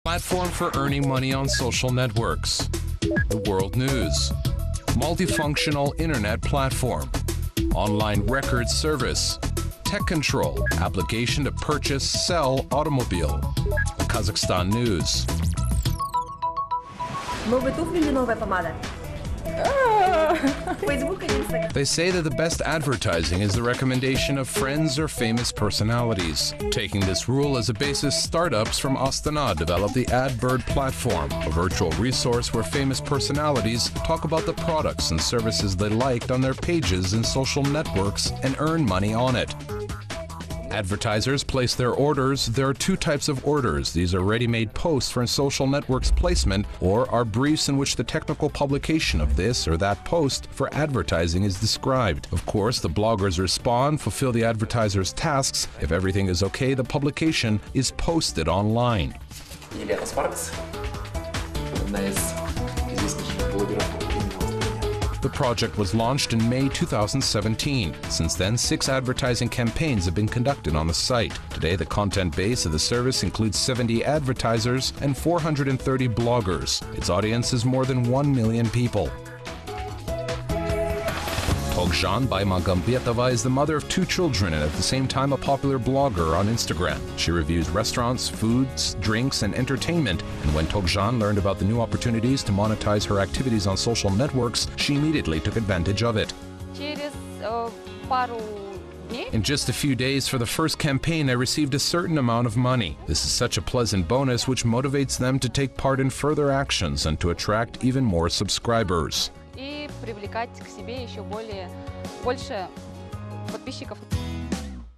Platform for earning money on social networks. The world news. Multifunctional internet platform. Online records service. Tech control. Application to purchase, sell automobile. The Kazakhstan news. Новые туфли или новая помада? They say that the best advertising is the recommendation of friends or famous personalities. Taking this rule as a basis, startups from Astana developed the AdBird platform, a virtual resource where famous personalities talk about the products and services they liked on their pages and social networks and earn money on it. Advertisers place their orders. There are two types of orders. These are ready-made posts for social networks placement, or are briefs in which the technical publication of this or that post for advertising is described. Of course, the bloggers respond, fulfill the advertiser's tasks. If everything is okay, the publication is posted online. The project was launched in May 2017. Since then, 6 advertising campaigns have been conducted on the site. Today, the content base of the service includes 70 advertisers and 430 bloggers. Its audience is more than 1 million people. Togzhan Baymagambetova is the mother of 2 children and at the same time a popular blogger on Instagram. She reviews restaurants, foods, drinks, and entertainment. And when Togzhan learned about the new opportunities to monetize her activities on social networks, she immediately took advantage of it. In just a few days for the first campaign, I received a certain amount of money. This is such a pleasant bonus which motivates them to take part in further actions and to attract even more subscribers.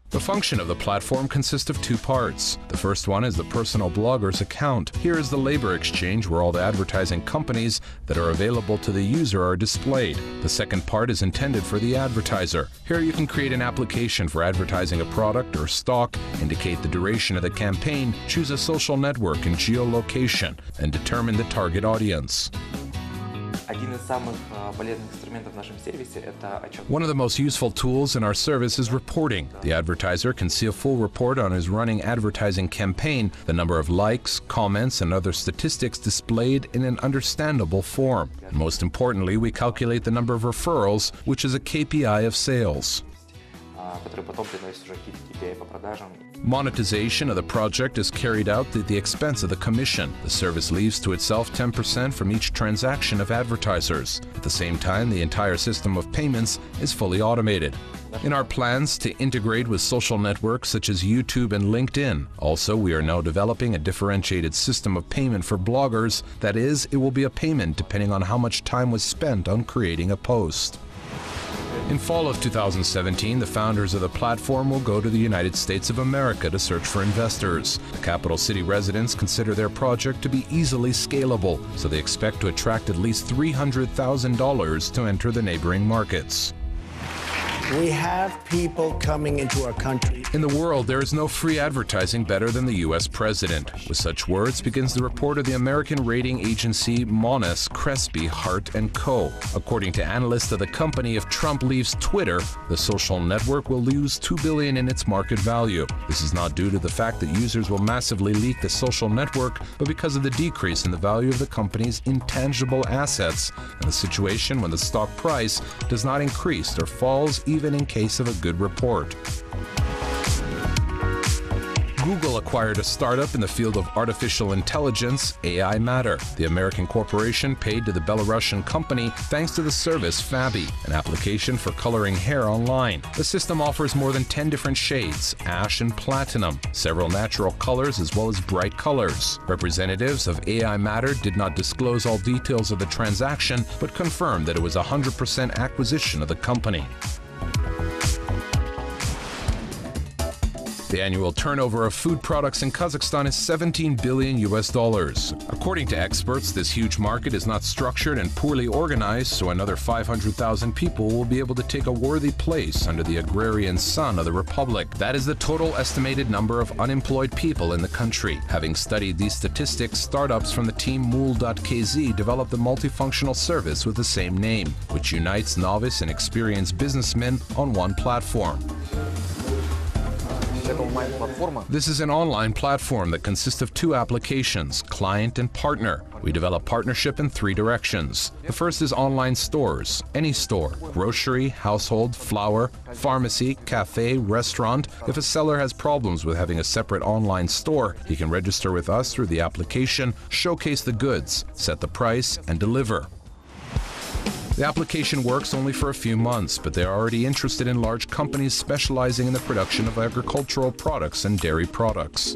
The function of the platform consists of 2 parts. The first one is the personal blogger's account. Here is the labor exchange where all the advertising companies that are available to the user are displayed. The second part is intended for the advertiser. Here you can create an application for advertising a product or stock, indicate the duration of the campaign, choose a social network and geolocation, and determine the target audience. One of the most useful tools in our service is reporting. The advertiser can see a full report on his running advertising campaign, the number of likes, comments, and other statistics displayed in an understandable form. And most importantly, we calculate the number of referrals, which is a KPI of sales. Monetization of the project is carried out at the expense of the commission. The service leaves to itself 10% from each transaction of advertisers. At the same time, the entire system of payments is fully automated. In our plans to integrate with social networks such as YouTube and LinkedIn. Also, we are now developing a differentiated system of payment for bloggers. That is, it will be a payment depending on how much time was spent on creating a post. In fall of 2017, the founders of the platform will go to the United States of America to search for investors. The capital city residents consider their project to be easily scalable, so they expect to attract at least $300,000 to enter the neighboring markets. We have people coming into our country. In the world, there is no free advertising better than the U.S. president. With such words begins the report of the American rating agency Monness, Crespi, Hart & Co. According to analysts of the company, if Trump leaves Twitter, the social network will lose $2 billion in its market value. This is not due to the fact that users will massively leak the social network, but because of the decrease in the value of the company's intangible assets and the situation when the stock price does not increase or falls even in case of a good report. Google acquired a startup in the field of artificial intelligence, AI Matter. The American corporation paid to the Belarusian company thanks to the service Fabi, an application for coloring hair online. The system offers more than 10 different shades, ash and platinum, several natural colors as well as bright colors. Representatives of AI Matter did not disclose all details of the transaction, but confirmed that it was a 100% acquisition of the company. The annual turnover of food products in Kazakhstan is $17 billion. According to experts, this huge market is not structured and poorly organized, so another 500,000 people will be able to take a worthy place under the agrarian sun of the Republic. That is the total estimated number of unemployed people in the country. Having studied these statistics, startups from the team Mool.kz developed a multifunctional service with the same name, which unites novice and experienced businessmen on one platform. This is an online platform that consists of two applications, client and partner. We develop partnership in three directions. The first is online stores, any store, grocery, household, flower, pharmacy, cafe, restaurant. If a seller has problems with having a separate online store, he can register with us through the application, showcase the goods, set the price, and deliver. The application works only for a few months, but they are already interested in large companies specializing in the production of agricultural products and dairy products.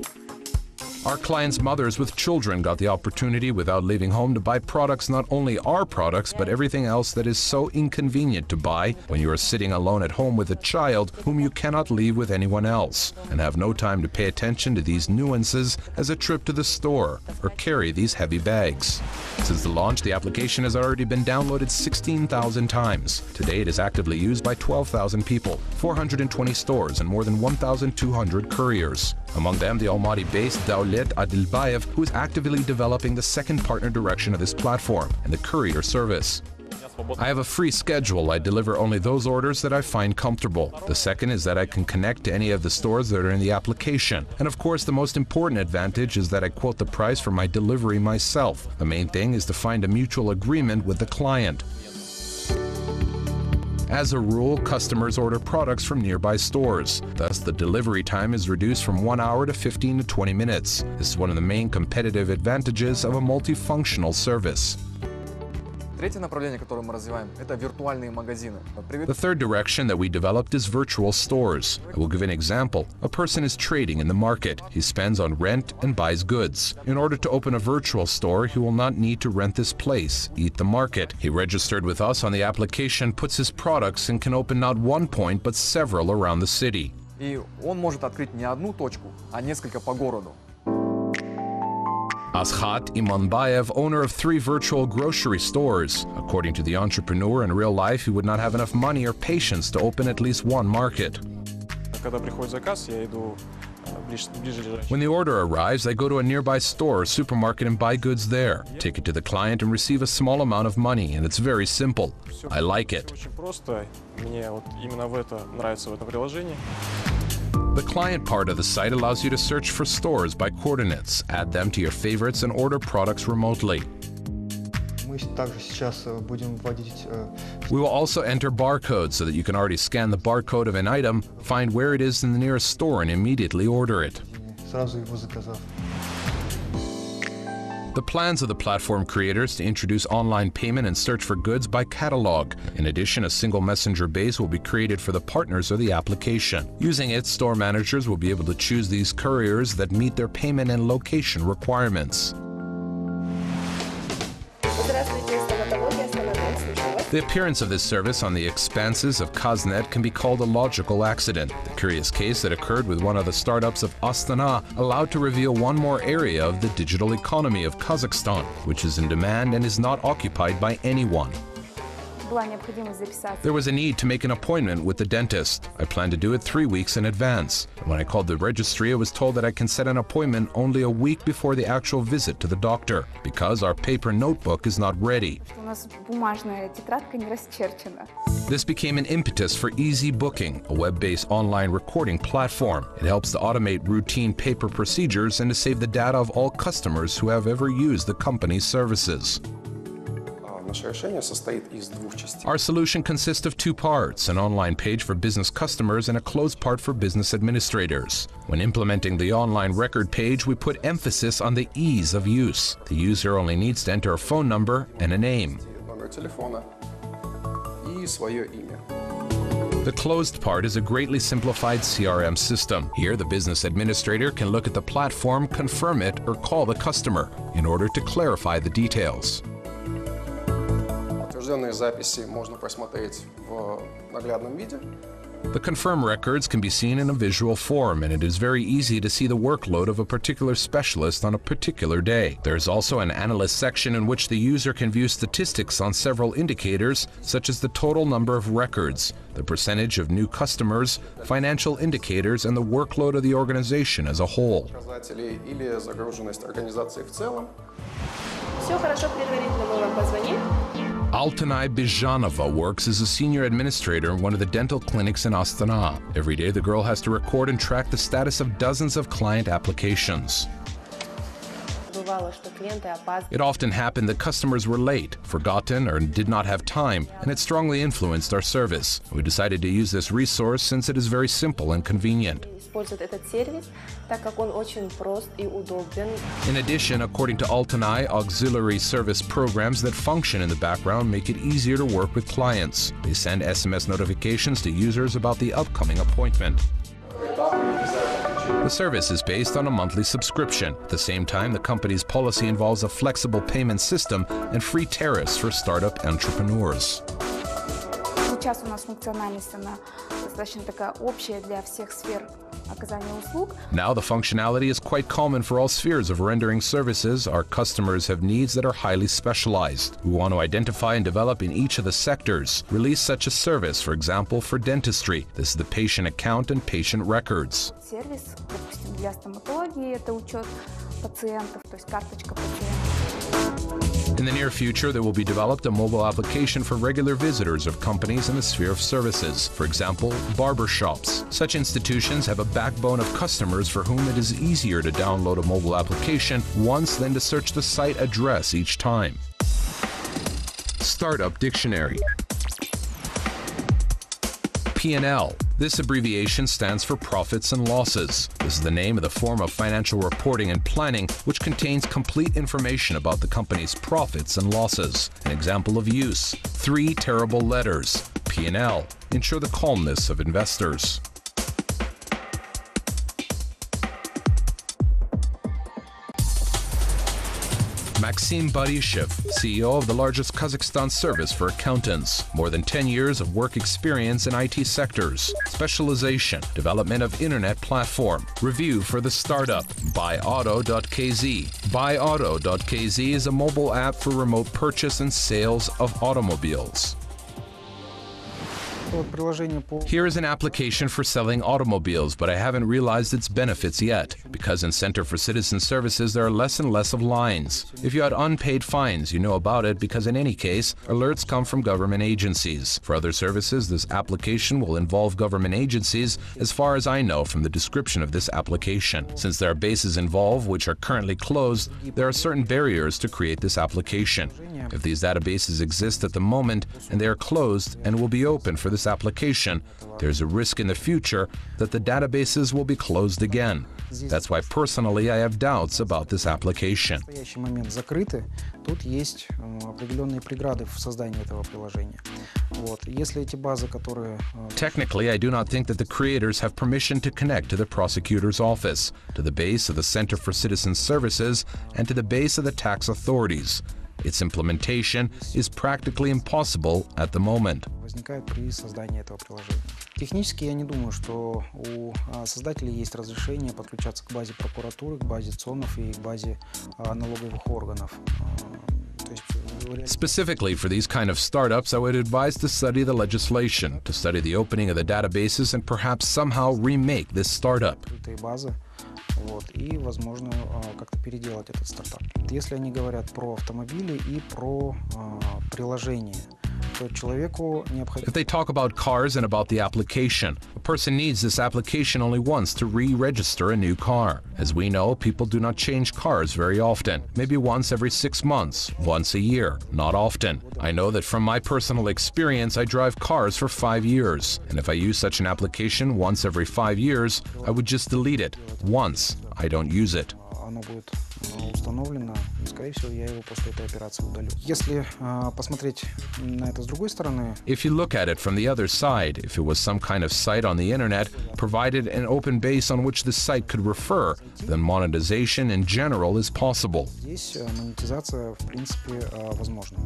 Our clients' mothers with children got the opportunity without leaving home to buy products, not only our products, but everything else that is so inconvenient to buy when you are sitting alone at home with a child whom you cannot leave with anyone else and have no time to pay attention to these nuances as a trip to the store or carry these heavy bags. Since the launch, the application has already been downloaded 16,000 times. Today, it is actively used by 12,000 people, 420 stores, and more than 1,200 couriers. Among them, the Almaty-based Joly Adilbayev, who is actively developing the second partner direction of this platform and the courier service. I have a free schedule. I deliver only those orders that I find comfortable. The second is that I can connect to any of the stores that are in the application. And of course, the most important advantage is that I quote the price for my delivery myself. The main thing is to find a mutual agreement with the client. As a rule, customers order products from nearby stores. Thus, the delivery time is reduced from 1 hour to 15 to 20 minutes. This is one of the main competitive advantages of a multifunctional service. The third direction that we developed is virtual stores. I will give an example. A person is trading in the market. He spends on rent and buys goods. In order to open a virtual store, he will not need to rent this place, eat the market. He registered with us on the application, puts his products, and can open not one point but several around the city. Ashat Imanbayev, owner of 3 virtual grocery stores. According to the entrepreneur, in real life, he would not have enough money or patience to open at least one market. When the order arrives, I go to a nearby store or supermarket and buy goods there, take it to the client and receive a small amount of money, and it's very simple. I like it. The client part of the site allows you to search for stores by coordinates, add them to your favorites, and order products remotely. We will also enter barcodes so that you can already scan the barcode of an item, find where it is in the nearest store, and immediately order it. The plans of the platform creators to introduce online payment and search for goods by catalog. In addition, a single messenger base will be created for the partners of the application. Using it, store managers will be able to choose these couriers that meet their payment and location requirements. The appearance of this service on the expanses of Kaznet can be called a logical accident. The curious case that occurred with one of the startups of Astana allowed to reveal one more area of the digital economy of Kazakhstan, which is in demand and is not occupied by anyone. There was a need to make an appointment with the dentist. I planned to do it 3 weeks in advance. When I called the registry, I was told that I can set an appointment only a week before the actual visit to the doctor, because our paper notebook is not ready. This became an impetus for Easy Booking, a web-based online recording platform. It helps to automate routine paper procedures and to save the data of all customers who have ever used the company's services. Our solution consists of 2 parts, an online page for business customers and a closed part for business administrators. When implementing the online record page, we put emphasis on the ease of use. The user only needs to enter a phone number and a name. The closed part is a greatly simplified CRM system. Here, the business administrator can look at the platform, confirm it, or call the customer in order to clarify the details. The confirmed records can be seen in a visual form, and it is very easy to see the workload of a particular specialist on a particular day. There is also an analyst section in which the user can view statistics on several indicators, such as the total number of records, the percentage of new customers, financial indicators, and the workload of the organization as a whole. Altanay Bizhanova works as a senior administrator in one of the dental clinics in Astana. Every day, the girl has to record and track the status of dozens of client applications. It often happened that customers were late, forgotten, or did not have time, and it strongly influenced our service. We decided to use this resource since it is very simple and convenient. In addition, according to Altanay, auxiliary service programs that function in the background make it easier to work with clients. They send SMS notifications to users about the upcoming appointment. The service is based on a monthly subscription. At the same time, the company's policy involves a flexible payment system and free tariffs for startup entrepreneurs. Сейчас у нас функциональность она достаточно такая общая для всех сфер оказания услуг. Now the functionality is quite common for all spheres of rendering services. Our customers have needs that are highly specialized. We want to identify and develop in each of the sectors. Release such a service, for example, for dentistry. This is the patient account and patient records. Сервис, допустим, для стоматологии это учет пациентов, то есть карточка пациента. In the near future, there will be developed a mobile application for regular visitors of companies in the sphere of services. For example, barber shops. Such institutions have a backbone of customers for whom it is easier to download a mobile application once than to search the site address each time. Startup Dictionary. P&L. This abbreviation stands for profits and losses. This is the name of the form of financial reporting and planning which contains complete information about the company's profits and losses. An example of use: 3 terrible letters. P&L. Ensure the calmness of investors. Maxim Barishev, CEO of the largest Kazakhstan service for accountants. More than 10 years of work experience in IT sectors. Specialization, development of internet platform. Review for the startup. BuyAuto.kz. BuyAuto.kz is a mobile app for remote purchase and sales of automobiles. Here is an application for selling automobiles, but I haven't realized its benefits yet. Because in Center for Citizen Services there are less and less of lines. If you had unpaid fines, you know about it because in any case, alerts come from government agencies. For other services, this application will involve government agencies, as far as I know from the description of this application. Since there are bases involved which are currently closed, there are certain barriers to create this application. If these databases exist at the moment and they are closed and will be open for this application, there's a risk in the future that the databases will be closed again. That's why personally I have doubts about this application. Technically, I do not think that the creators have permission to connect to the prosecutor's office, to the base of the Center for Citizen Services, and to the base of the tax authorities. Its implementation is practically impossible at the moment. Технически я не думаю, что у создателей есть разрешение подключаться к базе прокуратуры, к базе ЦОНов и к базе налоговых органов. Specifically for these kind of startups, I would advise to study the legislation, to study the opening of the databases and perhaps somehow remake this startup. И, возможно, как-то переделать этот стартап. Если они говорят про автомобили и про приложение, то человеку необходимо... If they talk about cars and about the application, a person needs this application only once to re-register a new car. As we know, people do not change cars very often. Maybe once every 6 months, once a year, not often. I know that from my personal experience, I drive cars for 5 years. And if I use such an application once every 5 years, I would just delete it. Once, I don't use it. Оно будет установлено, и, скорее всего, я его после этой операции удалю. Если посмотреть на это с другой стороны... If you look at it from the other side, if it was some kind of site on the internet, provided an open base on which the site could refer, then monetization in general is possible. Здесь монетизация, в принципе, возможна.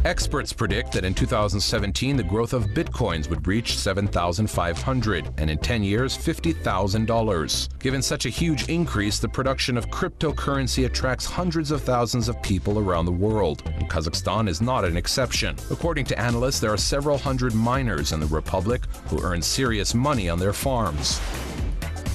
Experts predict that in 2017 the growth of bitcoins would reach 7,500 and in 10 years $50,000. Given such a huge increase, the production of cryptocurrency attracts hundreds of thousands of people around the world, and Kazakhstan is not an exception. According to analysts, there are several hundred miners in the republic who earn serious money on their farms.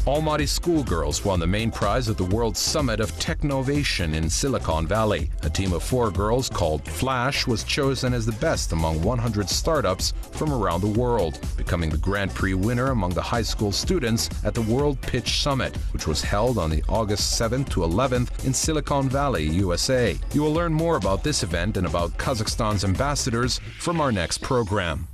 Almaty schoolgirls won the main prize at the World Summit of Technovation in Silicon Valley. A team of 4 girls called Flash was chosen as the best among 100 startups from around the world, becoming the Grand Prix winner among the high school students at the World Pitch Summit, which was held on the August 7th to 11th in Silicon Valley, USA. You will learn more about this event and about Kazakhstan's ambassadors from our next program.